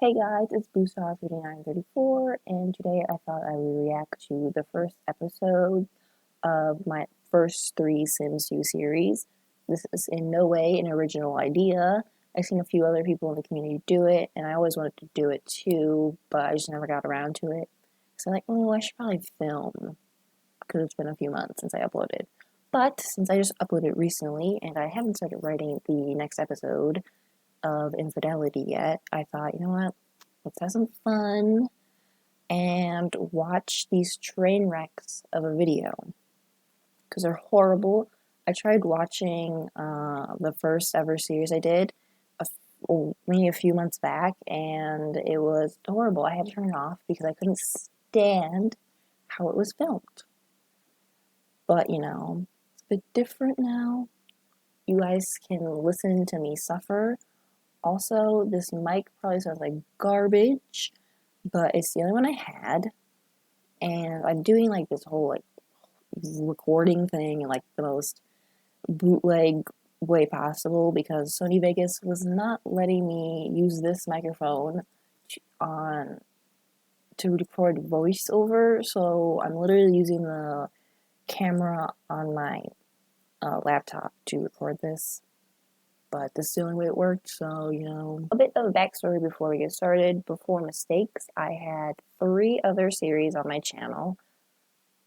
Hey guys, it's Boosaw3934, and today I thought I would react to the first episode of my first three Sims 2 series. This is in no way an original idea. I've seen a few other people in the community do it, and I always wanted to do it too, but I just never got around to it. So I'm like, oh, I should probably film, because it's been a few months since I uploaded. But since I just uploaded recently, and I haven't started writing the next episode of Infidelity yet, I thought, you know what? Let's have some fun and watch these train wrecks of a video because they're horrible. I tried watching the first ever series I did maybe a few months back, and it was horrible. I had to turn it off because I couldn't stand how it was filmed. But it's a bit different now. You guys can listen to me suffer. Also, this mic probably sounds like garbage, but it's the only one I had, and I'm doing like this whole like recording thing in like the most bootleg way possible because Sony Vegas was not letting me use this microphone on to record voiceover, so I'm literally using the camera on my laptop to record this. But this is the only way it worked, so a bit of a backstory before we get started. Before Mistakes, I had 3 other series on my channel.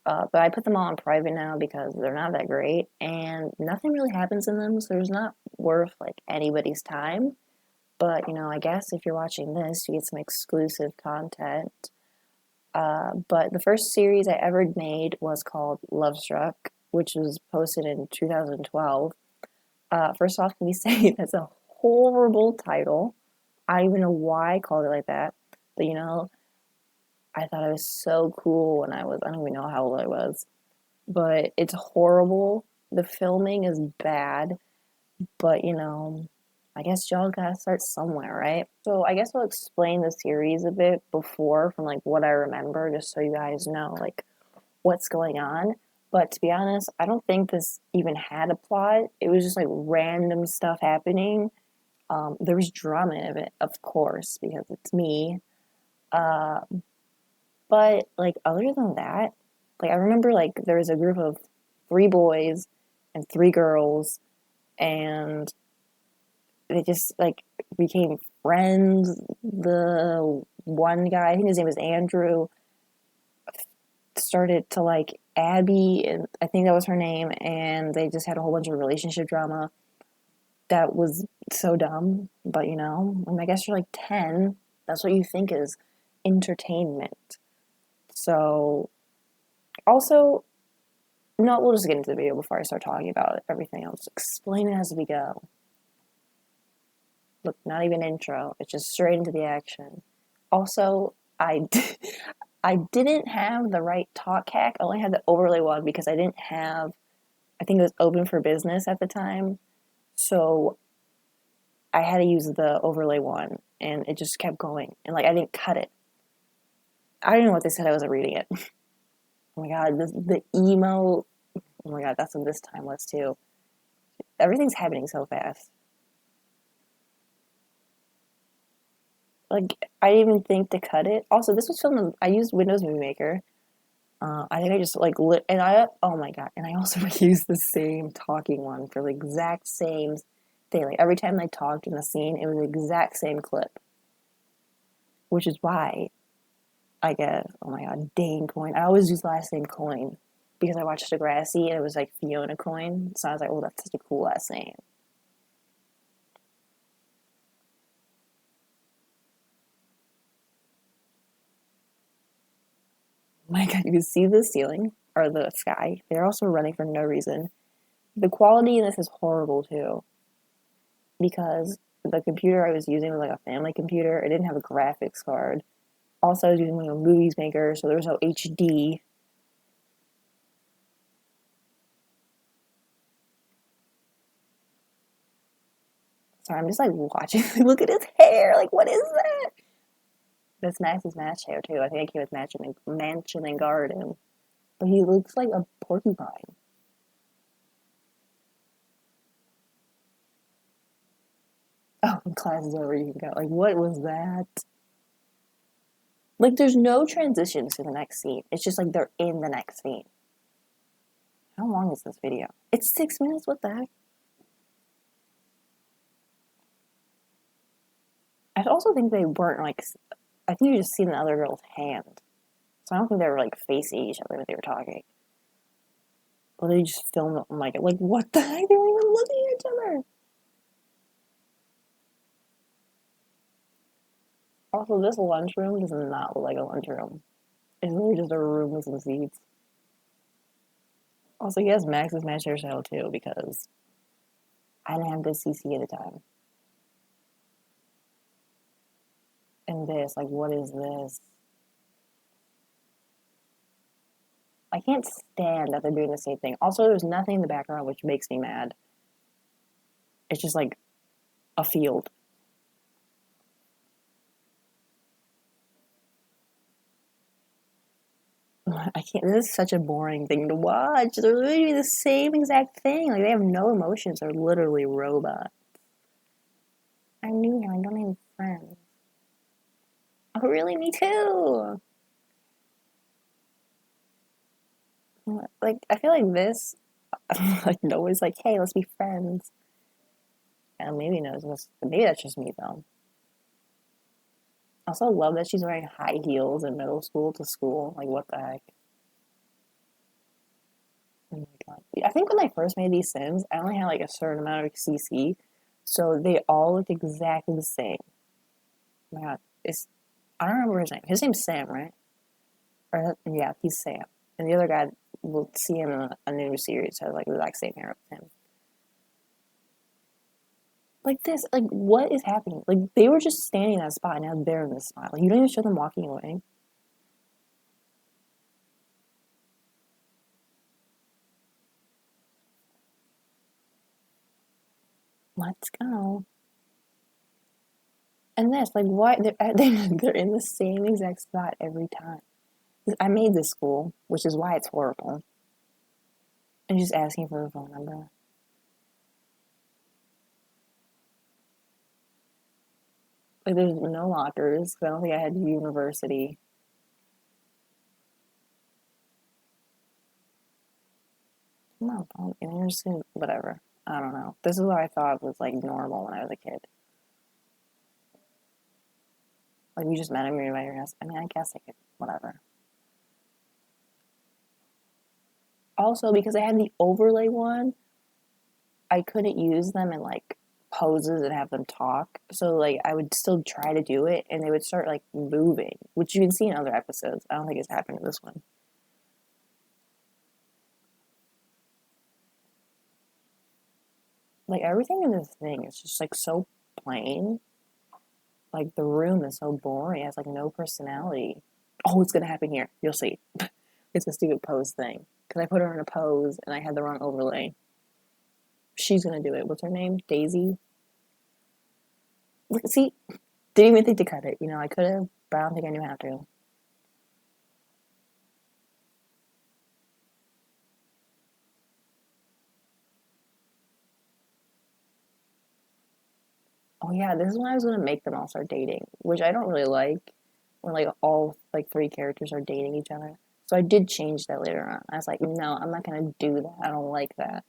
But I put them all on private now because they're not that great, and nothing really happens in them, so there's not worth like anybody's time. But I guess if you're watching this, you get some exclusive content. But the first series I ever made was called Lovestruck, which was posted in 2012. First off, can you say that's a horrible title? I don't even know why I called it like that, but I thought I was so cool when I don't even know how old I was. But it's horrible. The filming is bad, but I guess y'all gotta start somewhere, right? So I guess I'll explain the series a bit before from like what I remember, just so you guys know like what's going on. But to be honest, I don't think this even had a plot. It was just like random stuff happening. There was drama in it, of course, because it's me. Uh, but like other than that, like I remember like there was a group of 3 boys and 3 girls, and they just like became friends. The one guy, I think his name was Andrew, started to like Abby, and I think that was her name, and they just had a whole bunch of relationship drama that was so dumb. But I guess you're like 10. That's what you think is entertainment. So, also, no, we'll just get into the video before I start talking about everything. I'll just explain it as we go. Look, not even intro. It's just straight into the action. Also, I didn't have the right talk hack. I only had the overlay one because I didn't have, I think it was open for business at the time. So I had to use the overlay one, and it just kept going. And like I didn't cut it. I didn't know what they said. I wasn't reading it. Oh my god, the emo. Oh my god, that's what this time was too. Everything's happening so fast. Like I didn't even think to cut it. Also, this was filmed. I used Windows Movie Maker. I think I just like lit, and oh my god, and I also used the same talking one for the exact same thing. Like every time I talked in the scene, it was the exact same clip, which is why I get, oh my god, Dane coin. I always use the last name coin because I watched Degrassi and it was like Fiona coin, so I was like, oh, that's such a cool last name. Oh my god, you can see the ceiling or the sky. They're also running for no reason. The quality in this is horrible too because the computer I was using was like a family computer. It didn't have a graphics card. Also, I was using like a movies maker, so there was no HD. Sorry, I'm just like watching. Look at his hair. Like, what is that? That's Max's match hair too. I think he was matching mansion and garden, but he looks like a porcupine. Oh, class is over. You can go. Like, what was that? Like, there's no transitions to the next scene. It's just like they're in the next scene. How long is this video? It's 6 minutes? What the heck? I also think they weren't like. I think you just seen the other girl's hand. So I don't think they were like facing each other when they were talking. Or they just filmed it. I'm like, what the heck? They weren't even looking at each other. Also, this lunchroom does not look like a lunchroom. It's literally just a room with some seats. Also, yes, Max's match hairstyle too, because I didn't have good CC at the time. And this, like, what is this? I can't stand that they're doing the same thing. Also, there's nothing in the background which makes me mad. It's just like a field. I can't. This is such a boring thing to watch. They're literally doing the same exact thing. Like, they have no emotions. They're literally robots. I knew him. I don't have friends. Oh, really? Me too. Like, I feel like this, like, Noah's like, hey, let's be friends. And maybe knows this. Maybe that's just me though. I also love that she's wearing high heels in middle school to school. Like, what the heck? Oh my god. I think when I first made these Sims, I only had like a certain amount of CC, so they all looked exactly the same. Oh my god, I don't remember his name. His name's Sam, right? Or yeah, he's Sam. And the other guy, we'll see him in a new series, has like the exact same hair as him. Like this, like what is happening? Like they were just standing in that spot, and now they're in this spot. Like you don't even show them walking away. Let's go. And this, like, why they're in the same exact spot every time. I made this school, which is why it's horrible. And just asking for a phone number. Like, there's no lockers. 'Cause I don't think I had university. Come on, phone. And you're just gonna, whatever. I don't know. This is what I thought was like normal when I was a kid. Like, you just met him, you're at your house. I mean, I guess I could, whatever. Also, because I had the overlay one, I couldn't use them in like poses and have them talk. So like I would still try to do it and they would start like moving, which you can see in other episodes. I don't think it's happened in this one. Like everything in this thing is just like so plain. Like the room is so boring. It has like no personality. Oh, it's gonna happen here. You'll see. It's a stupid pose thing. Because I put her in a pose and I had the wrong overlay. She's gonna do it. What's her name? Daisy? Look, see, didn't even think to cut it. You know, I could have, but I don't think I knew how to. Oh yeah, this is when I was gonna make them all start dating, which I don't really like when like all like three characters are dating each other. So I did change that later on. I was like, no, I'm not gonna do that. I don't like that.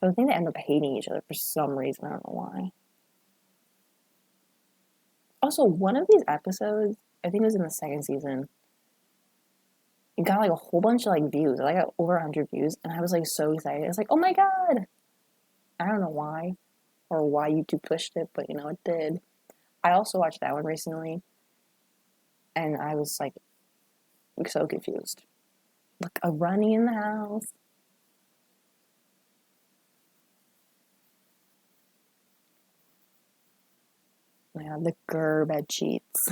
So I think they end up hating each other for some reason. I don't know why. Also, one of these episodes, I think it was in the second season, it got like a whole bunch of like views. I got over 100 views, and I was like so excited. I was like, oh my god! I don't know why or why YouTube pushed it, but you know it did. I also watched that one recently, and I was like so confused. Look, a running in the house. Man, the Gur bed sheets.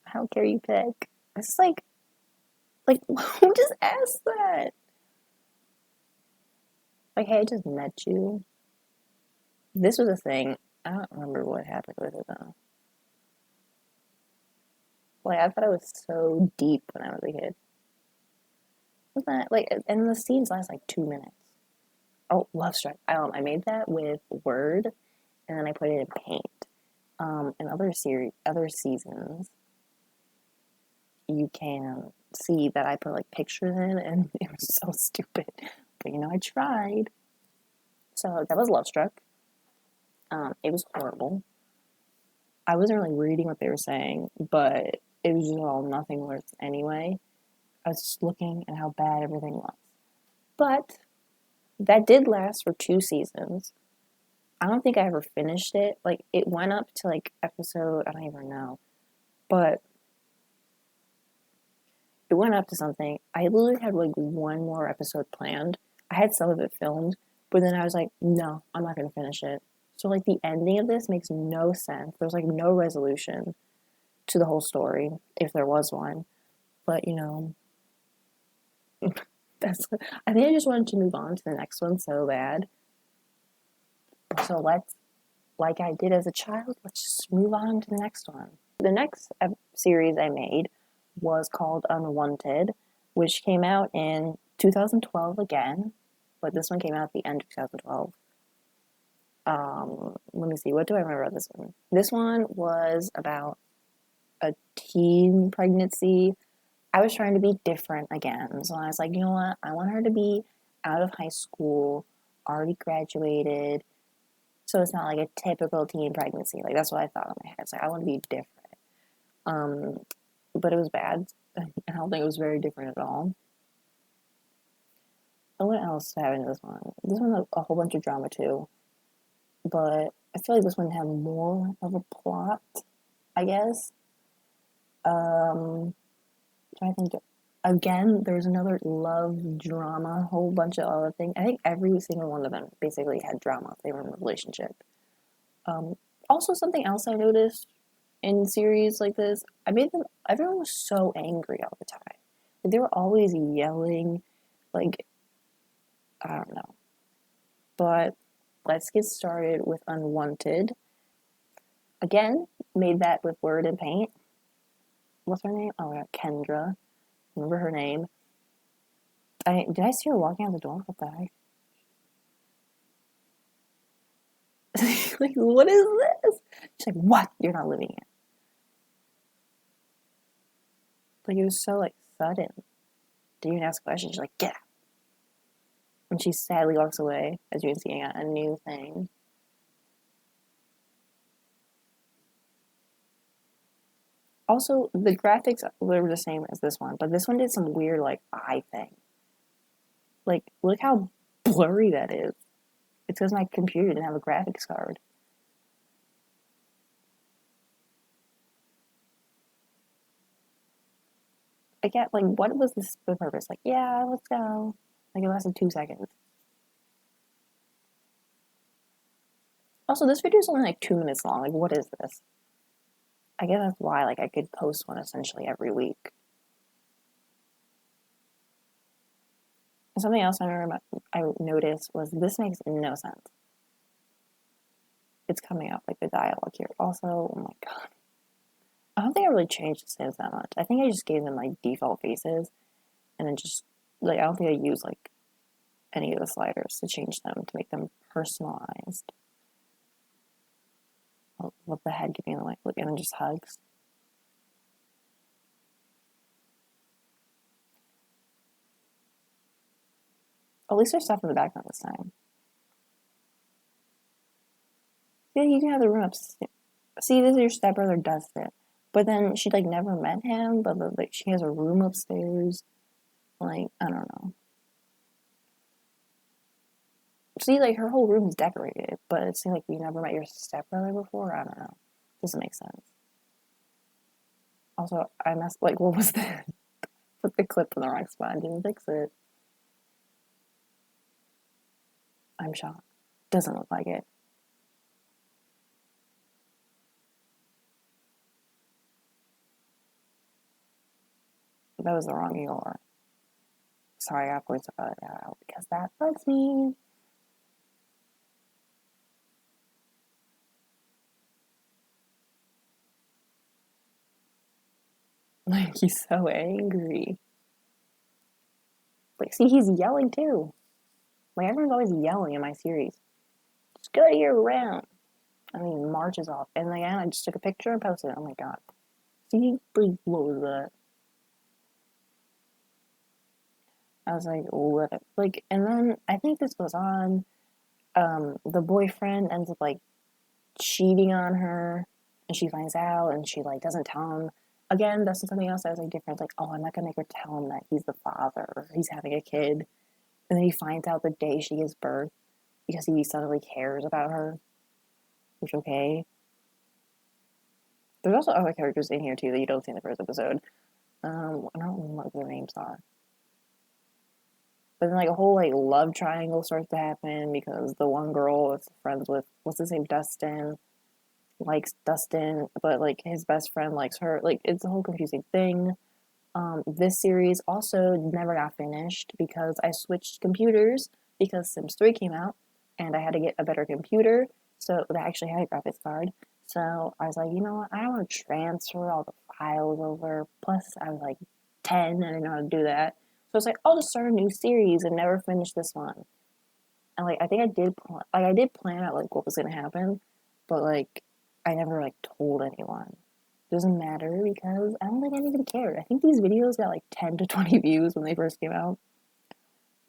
How care you pick? It's like who just asked that? Like, hey, I just met you. This was a thing. I don't remember what happened with it though. Like, I thought it was so deep when I was a kid. Wasn't that like? And the scenes last like 2 minutes. Oh, Lovestruck. I made that with Word, and then I put it in Paint. In other seasons, you can see that I put like pictures in, and it was so stupid. But I tried. So that was Lovestruck. It was horrible. I wasn't really reading what they were saying, but it was just all nothing worth anyway. I was just looking at how bad everything was. But that did last for 2 seasons. I don't think I ever finished it. Like, it went up to like episode, I don't even know, but it went up to something. I literally had like one more episode planned. I had some of it filmed, but then I was like, no, I'm not going to finish it. So, like, the ending of this makes no sense. There's like no resolution to the whole story, if there was one. But, that's, I think I just wanted to move on to the next one so bad. So like I did as a child, let's just move on to the next one. The next series I made was called Unwanted, which came out in 2012 again, but this one came out at the end of 2012. Let me see, what do I remember about this one? This one was about a teen pregnancy. I was trying to be different again, so I was like, you know what? I want her to be out of high school, already graduated, so it's not like a typical teen pregnancy. Like, that's what I thought in my head. It's like, I want to be different. But it was bad. I don't think it was very different at all. And what else happened in this one? This one had a whole bunch of drama too. But I feel like this one had more of a plot, I guess. I think again, there's another love drama, whole bunch of other things. I think every single one of them basically had drama. They were in a relationship. Also, something else I noticed in series like this, everyone was so angry all the time. Like, they were always yelling, like, I don't know. But let's get started with Unwanted. Again, made that with Word and Paint. What's her name? Oh, yeah, Kendra. Remember her name. Did I see her walking out the door? What the heck? Like, what is this? She's like, what? You're not living here. Like, it was so, like, sudden. Didn't even ask questions. She's like, get out. And she sadly walks away as you can see a new thing. Also, the graphics were the same as this one, but this one did some weird, like, eye thing. Like, look how blurry that is. It's because my computer didn't have a graphics card. Again, like, what was the purpose? Like, yeah, let's go. Like, it lasted 2 seconds. Also, this video is only like 2 minutes long. Like, what is this? I guess that's why, like, I could post one essentially every week. And something else I noticed was this makes no sense. It's coming up, like, the dialogue here. Also, oh my god. I don't think I really changed the Sims that much. I think I just gave them, like, default faces, and then just, like, I don't think I used, like, any of the sliders to change them, to make them personalized. Oh, what the heck, giving them, like, look, and then just hugs. At least there's stuff in the background this time. Yeah, you can have the room upstairs. See, this is your stepbrother Dustin. But then she, like, never met him, but, like, she has a room upstairs. Like, I don't know. See, like, her whole room is decorated, but it's like you never met your stepbrother before? I don't know. Doesn't make sense. Also, I messed, like, what was that? Put the clip in the wrong spot and didn't fix it. I'm shocked. Doesn't look like it. That was the wrong ER. Sorry, I have to cut it out because that bugs me. Like, he's so angry. Like, see, he's yelling too. Like, everyone's always yelling in my series. Just go year round. March is off. And again, I just took a picture and posted it. Oh my god. See, like, what was that? I was like, what? Like, and then I think this goes on. The boyfriend ends up like cheating on her, and she finds out, and she like doesn't tell him. Again, that's something else that was like different. Like, oh, I'm not gonna make her tell him that he's the father, or he's having a kid, and then he finds out the day she gives birth because he suddenly cares about her. Which okay. There's also other characters in here too that you don't see in the first episode. I don't know what their names are. But then like a whole like love triangle starts to happen because the one girl is friends with what's his name, Dustin, likes Dustin, but like his best friend likes her. Like it's a whole confusing thing. This series also never got finished because I switched computers because Sims 3 came out and I had to get a better computer. So that actually had a graphics card. So I was like, you know what? I don't want to transfer all the files over. Plus, I was like 10 and I didn't know how to do that. So I was like, I'll just start a new series and never finish this one. And like, I think I did plan out like what was gonna happen, but like, I never like told anyone. Doesn't matter because I don't think anybody cared. I think these videos got like 10 to 20 views when they first came out.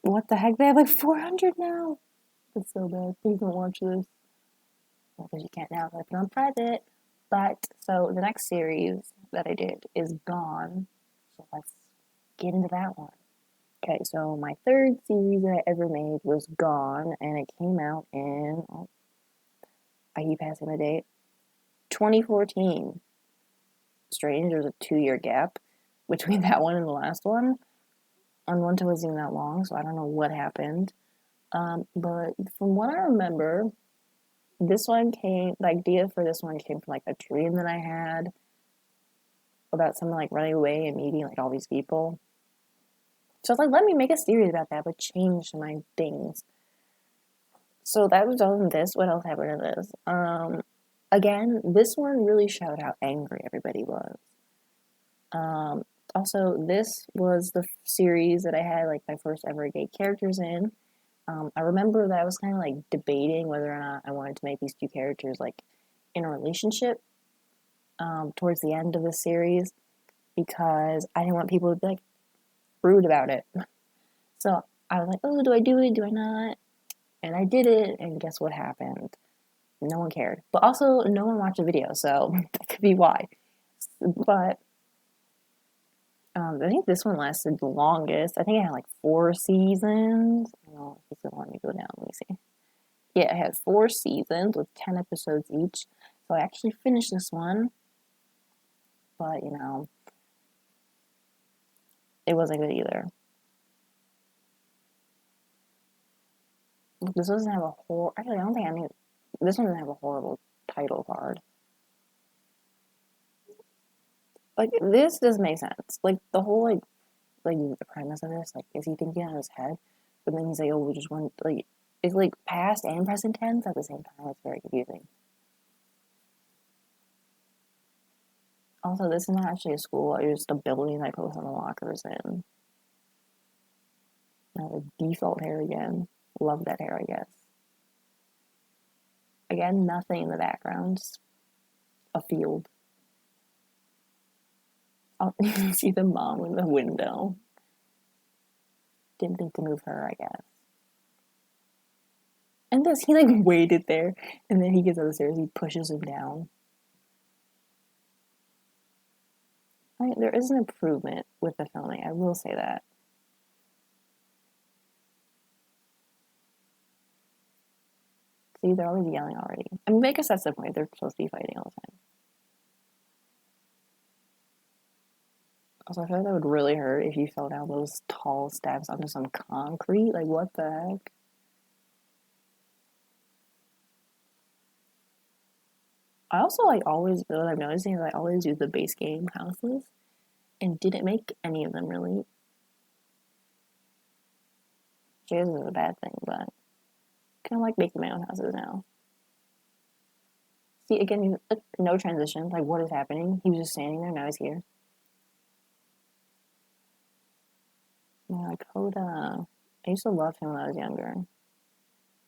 What the heck? They have like 400 now. That's so bad. Please don't watch this. Well, because you can't now. I put on private. But so the next series that I did is Gone. So let's get into that one. Okay, so my third series that I ever made was Gone, and it came out in, oh, I keep passing the date, 2014. Strange, there's a 2 year gap between that one and the last one. Unwanted wasn't even that long, so I don't know what happened. But from what I remember, the idea for this one came from like a dream that I had about someone like running away and meeting like all these people. So I was like, let me make a series about that, but change my things. So that was all in this. What else happened in this? Again, this one really showed how angry everybody was. Um, Also, this was the series that I had like my first ever gay characters in. I remember that I was kind of like debating whether or not I wanted to make these two characters like in a relationship towards the end of the series because I didn't want people to be like rude about it. So I was like, oh, do I do it? Do I not? And I did it, and guess what happened? No one cared. But also, no one watched the video, so that could be why. But I think this one lasted the longest. I think it had like 4 seasons. No, it's gonna let me go down. Let me see. Yeah, it had 4 seasons with 10 episodes each. So I actually finished this one, but it wasn't good either. This doesn't have a whole. Actually, I don't think any. This one doesn't have a horrible title card. Like this does make sense. Like the whole like the premise of this, like is he thinking on his head, but then he's like, oh, we just want like it's like past and present tense at the same time. It's very confusing. Also, this is not actually a school. It's just a building I post on the lockers in. Now the default hair again. Love that hair, I guess. Again, nothing in the background. Just a field. Oh, you can see the mom in the window. Didn't think to move her, I guess. And this, he like waited there, and then he gets upstairs. He pushes him down. I mean, there is an improvement with the filming. I will say that. See, they're already yelling already. I mean, I guess that's the point. They're supposed to be fighting all the time. Also, I feel like that would really hurt if you fell down those tall steps onto some concrete. Like, what the heck? I also like always, what I'm noticing is I always use the base game houses and didn't make any of them really. Which isn't a bad thing, but kind of like making my own houses now. See, again, no transition. Like, what is happening? He was just standing there, now he's here. Yeah, like, Coda. I used to love him when I was younger.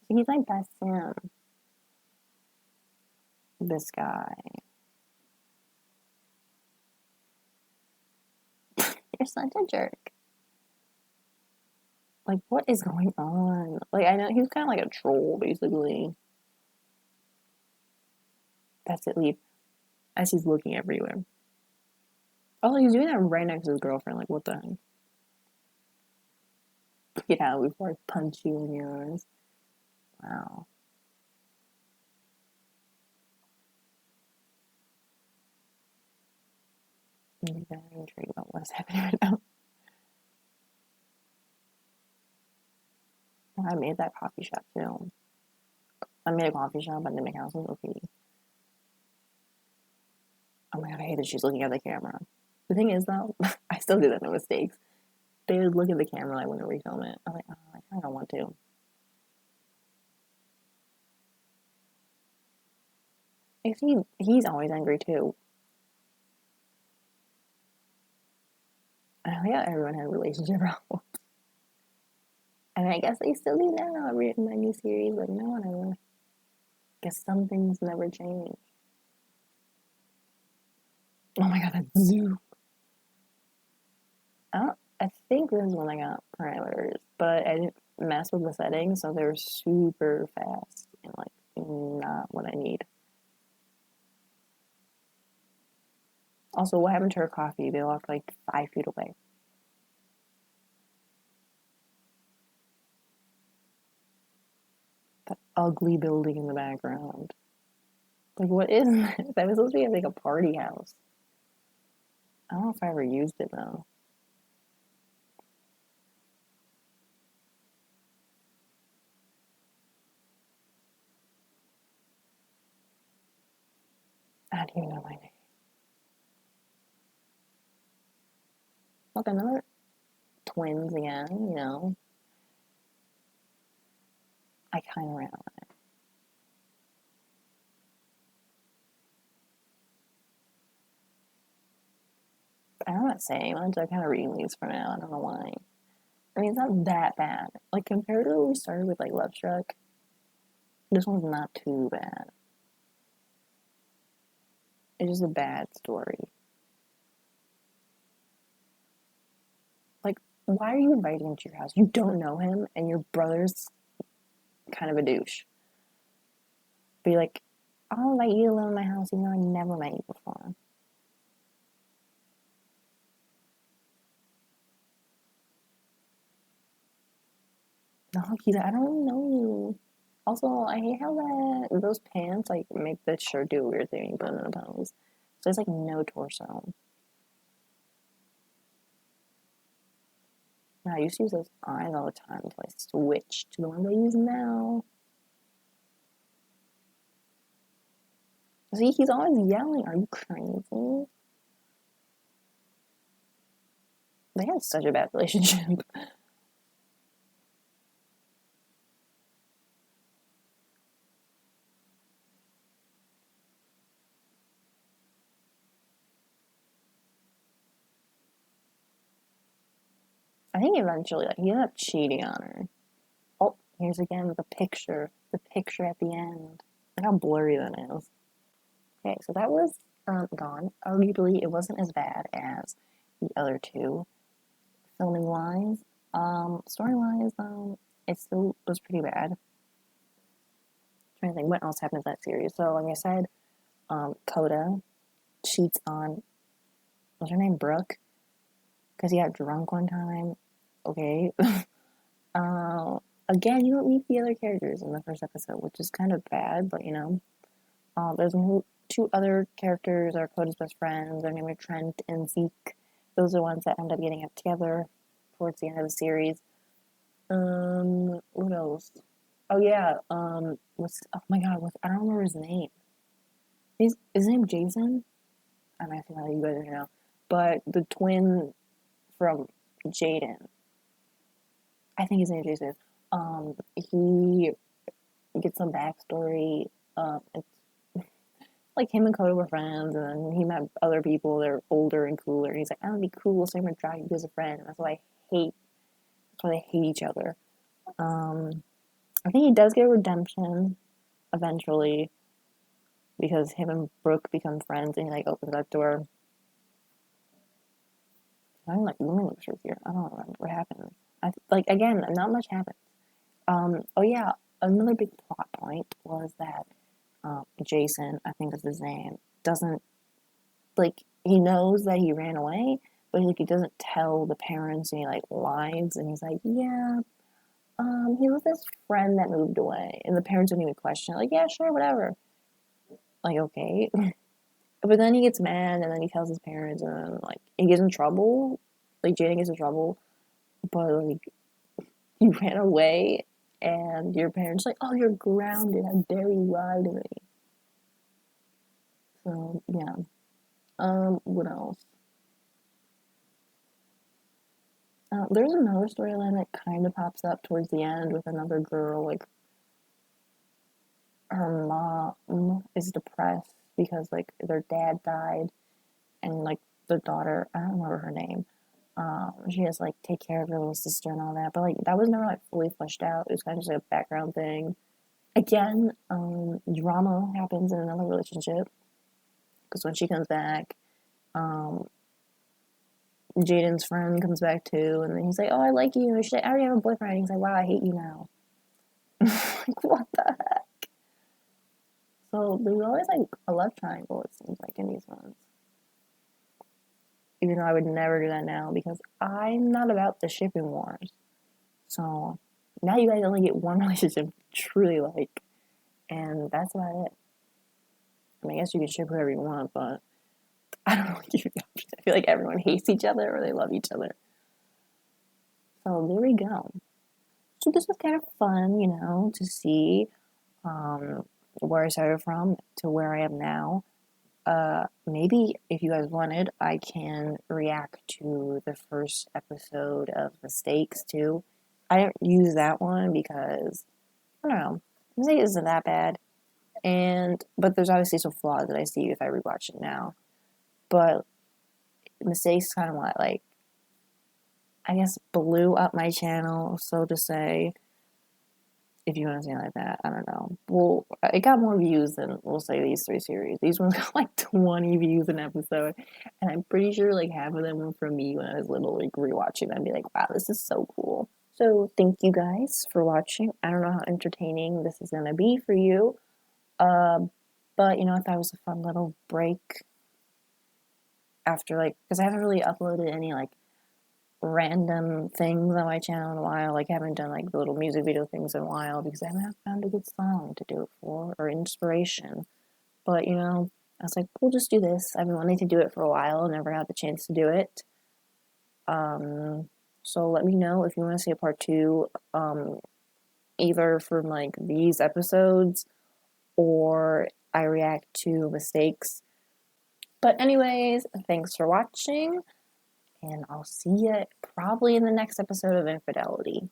He's my best Sim. This guy. You're such a jerk. Like, what is going on? Like, I know he's kind of like a troll, basically. That's it, leave. As he's looking everywhere. Oh, he's doing that right next to his girlfriend. Like, what the heck? Get out before I punch you in your eyes. Wow. I'm very intrigued about what's happening right now. I made that coffee shop too. I made a coffee shop at the McHouse's. Okay. Oh my god, I hate that she's looking at the camera. The thing is, though, I still do that no mistakes. They would look at the camera like whenever we film it. I'm like, oh, I kind of don't want to. I see he's always angry too. I thought everyone had relationship problems. And I guess they still do now. In my new series, like, no one ever. Guess some things never change. Oh my god, that zoo. I think this is when I got parameters, but I didn't mess with the settings, so they're super fast and like not what I need. Also, what happened to her coffee? They left like 5 feet away. That ugly building in the background. Like, what is this? That was supposed to be like a party house. I don't know if I ever used it though. I don't even know my name. Look, another twins again, you know. I kind of ran on it. I'm not saying much. I'm kind of reading these for now. I don't know why. I mean, it's not that bad. Like, compared to what we started with, like, Lovestruck, this one's not too bad. It's just a bad story. Like, why are you inviting him to your house? You don't know him, and your brother's kind of a douche. Be like, I'll invite you to live in my house even though I never met you before. No, he's I don't know you. Also, I hate how those pants like make the shirt do a weird thing when you put them in a pose. So there's like no torso. Now I used to use those eyes all the time until I switched to the ones I use now. See, he's always yelling. Are you crazy? They have such a bad relationship. I think eventually, like, he ended up cheating on her. Oh, here's again the picture. The picture at the end. Look how blurry that is. Okay, so that was gone. Arguably, it wasn't as bad as the other two. Filming wise, story wise, it still was pretty bad. I'm trying to think what else happened in that series. So, like I said, Coda cheats on, what's her name, Brooke, because he got drunk one time. Okay. uh, Again, you don't meet the other characters in the first episode, which is kind of bad, but you know. There's two other characters are Coda's best friends. Their name are Trent and Zeke. Those are the ones that end up getting up together towards the end of the series. What else? Oh yeah, oh my god, I don't remember his name. Is his name Jason? I'm asking how you guys know. But the twin from Jaden, I think his name is Jason. He gets some backstory. It's like him and Coda were friends, and then he met other people. They're older and cooler. And he's like, "I'm gonna be cool, so I'm gonna drag you as a friend." And that's why I hate. That's why they hate each other. I think he does get redemption eventually. because him and Brooke become friends, and he like opens that door. I'm like looming looks here. I don't remember what happened. Like again, not much happened. Oh yeah, another big plot point was that Jason, I think is his name, doesn't like he knows that he ran away, but like he doesn't tell the parents, and he like lies, and he's like, yeah, he was his friend that moved away, and the parents don't even question it, like, yeah, sure, whatever, like okay, but then he gets mad, and then he tells his parents, and like he gets in trouble, like Jaden gets in trouble, but like you ran away, and your parents like, oh, you're grounded. How dare you lie to me? So yeah. What else? There's another storyline that kind of pops up towards the end with another girl. Like her mom is depressed because like their dad died, and like the daughter, I don't remember her name. She has to like take care of her little sister and all that, but like that was never like fully fleshed out. It was kind of just like a background thing. Again, drama happens in another relationship because when she comes back, um, Jaden's friend comes back too, and then he's like, "Oh, I like you." And she's like, "I already have a boyfriend." And he's like, "Wow, I hate you now." Like, what the heck? So there's always like a love triangle. It seems like in these ones, even though I would never do that now because I'm not about the shipping wars. So now you guys only get one relationship truly like, and that's about it. I mean, I guess you can ship whoever you want, but I don't know. I feel like everyone hates each other or they love each other. So there we go. So this was kind of fun, to see where I started from to where I am now. Maybe if you guys wanted, I can react to the first episode of Mistakes too. I didn't use that one because I don't know, Mistakes isn't that bad, but there's obviously some flaws that I see if I rewatch it now. But Mistakes kind of like I guess blew up my channel, so to say, if you want to say it like that. I don't know. Well, it got more views than we'll say these three series. These ones got like 20 views an episode, and I'm pretty sure like half of them were from me when I was little, like rewatching them, and be like, "Wow, this is so cool." So thank you guys for watching. I don't know how entertaining this is gonna be for you, uh, but I thought it was a fun little break after because I haven't really uploaded any like random things on my channel in a while. Like I haven't done like the little music video things in a while because I haven't found a good song to do it for or inspiration. But I was like, we'll just do this. I've been wanting to do it for a while, never had the chance to do it. So let me know if you want to see a part two, either from like these episodes or I react to mistakes. But anyways, thanks for watching, and I'll see you probably in the next episode of Infidelity.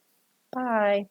Bye.